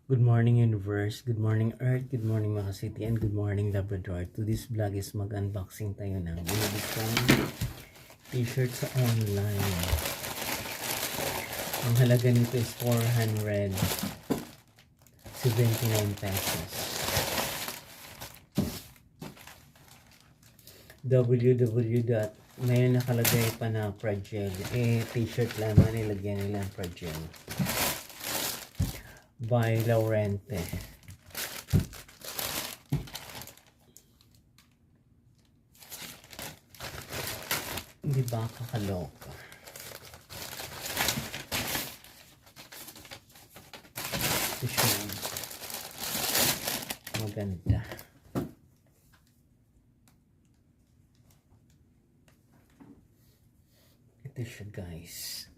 Good morning universe, good morning earth, good morning mga city, and good morning Labrador. To this vlog is mag-unboxing tayo ng binibigyan t-shirt sa online. Ang halaga nito is 479 pesos. May nakalagay pa na Fragile. T-shirt lamang nilagyan nila ang Fragile. By Laurente. Hindi ba kakaloka? Ito siya. Maganda. Ito siya guys.